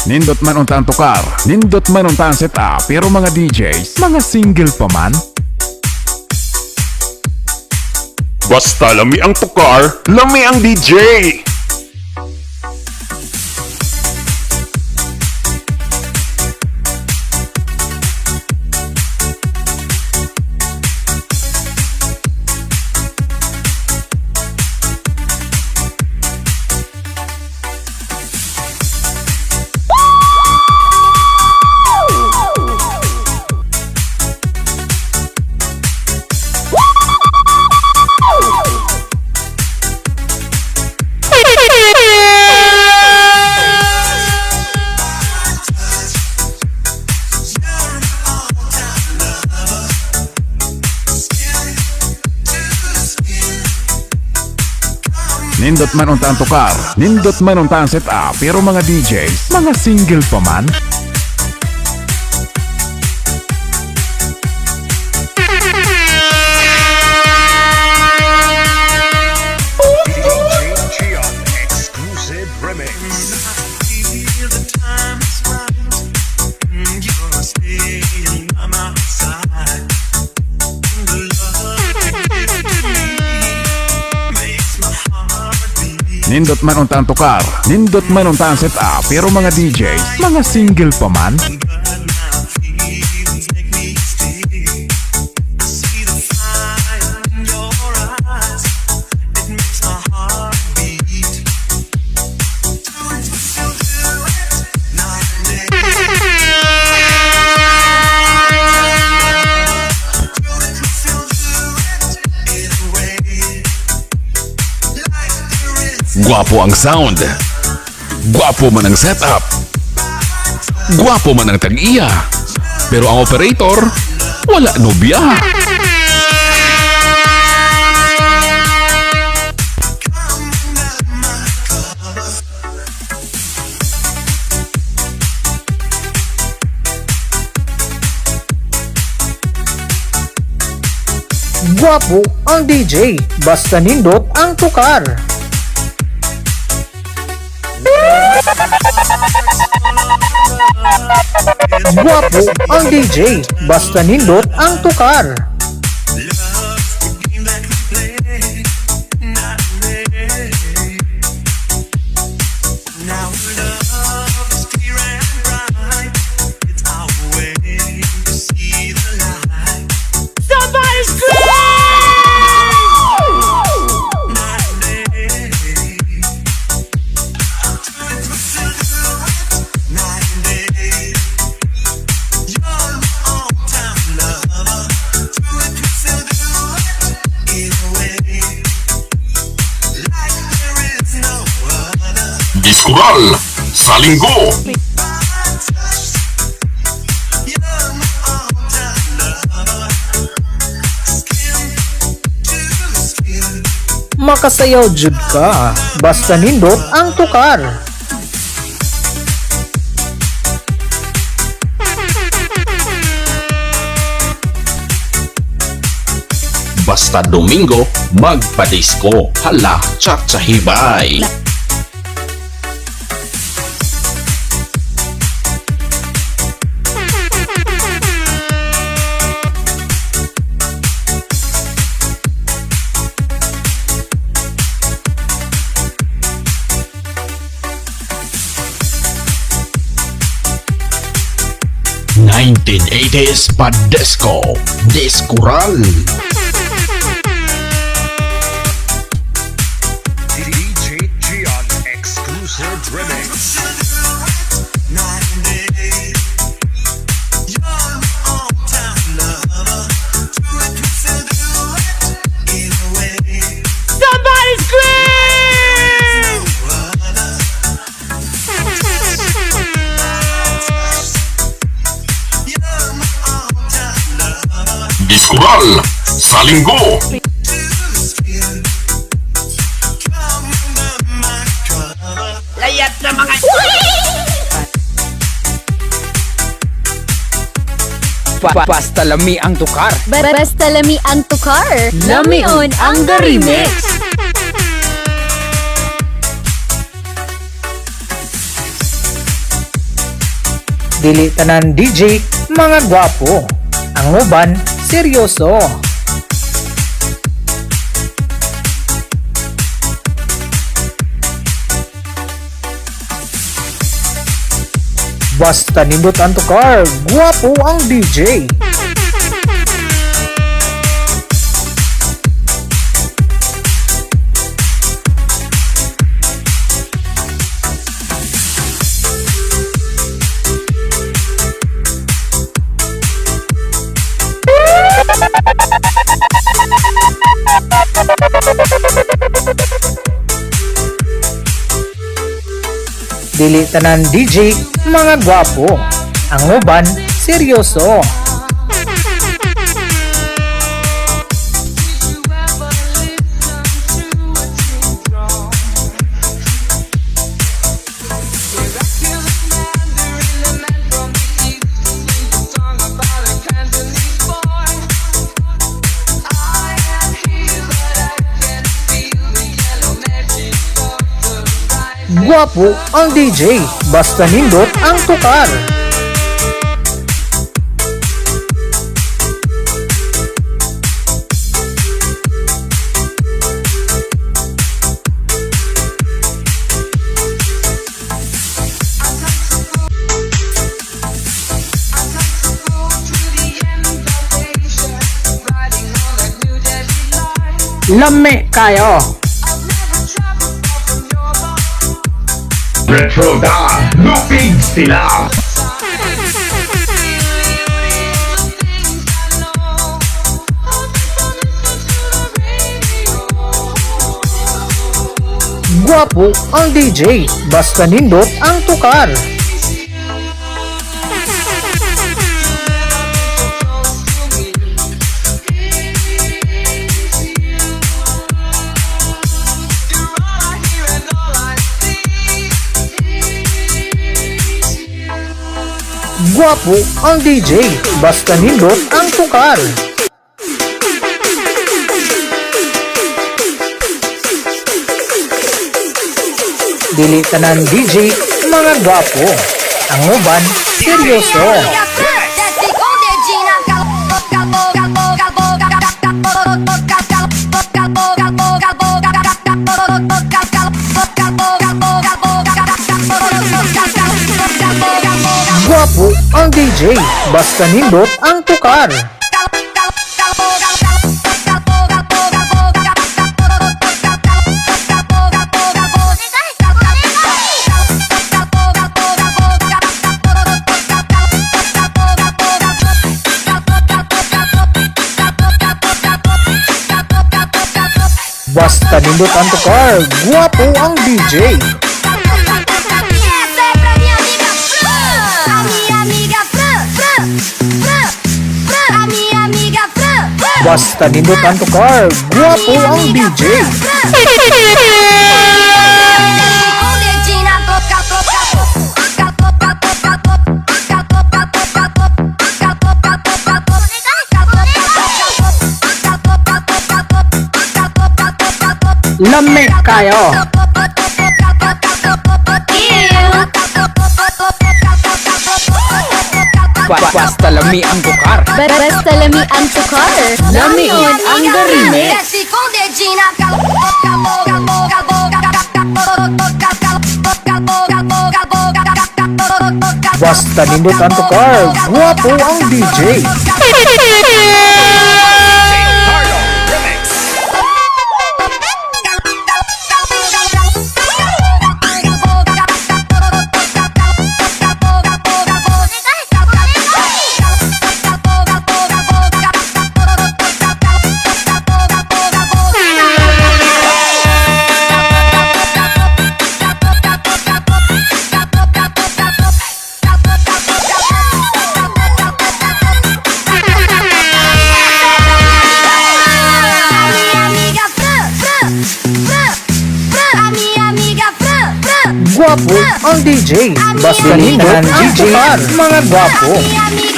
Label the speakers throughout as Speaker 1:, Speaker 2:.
Speaker 1: Nindot man untaan tukar, nindot man untaan setup, pero mga DJs, mga single pa man.
Speaker 2: Basta lami ang tukar, lami ang DJ!
Speaker 1: Nindot man untaan tukar, nindot man untaan setup, pero mga DJs, mga single pa man.
Speaker 3: Exclusive remix.
Speaker 1: Nindot man untaan tukar, nindot man untaan setup, pero mga DJs, mga single pa man.
Speaker 2: Gwapo ang sound. Gwapo man ang setup. Gwapo man ang tag-iya. Pero ang operator, wala nobya.
Speaker 4: Gwapo ang DJ, basta nindot ang tukar. Gwapo ang DJ, basta nindot ang tukar.
Speaker 2: Diskural sa linggo.
Speaker 4: Makasayaw jud ka, basta nindot ang tukar.
Speaker 2: Basta Domingo, magpa-disco. Hala, tsatsahibay. 1980s pa disco. Diskural.
Speaker 3: DJ Gian Exclusive Remix.
Speaker 2: Diskural sa linggo.
Speaker 5: Layat na mga...
Speaker 6: Basta lami ang tukar.
Speaker 7: Basta lami ang tukar.
Speaker 6: Lamion ang the remix.
Speaker 4: Dili tanan DJ, mga gwapo. Ang uban, seryoso. Basta nindot ang tukar, gwapo ang DJ. Dili tanan DJ, mga gwapo. Ang uban, seryoso. Gwapo ang DJ, basta nindot ang tukar. Lame kayo.
Speaker 3: Retro da, lupig sila.
Speaker 4: Gwapo ang DJ, basta nindot ang tukar. Gwapo ang DJ, basta nindot ang tukar. Dili tanan DJ, mga gwapo. Ang uban, seryoso. Gwapo ang DJ, basta nindot ang tukar. Basta nindot ang tukar, gwapo ang DJ. Basta nindot ang tukar, gwapo ang DJ. Lame kayo.
Speaker 6: Basta lami ang tukar.
Speaker 7: Basta lami ang tukar.
Speaker 6: Lami ang the remix.
Speaker 4: Basta nindot ang tukar, gwapo ang DJ.
Speaker 3: Carlo Remix.
Speaker 4: Gwapo ang DJ, basta nindot ang DJ, mga gwapo.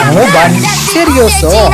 Speaker 4: Ang uban, seryoso.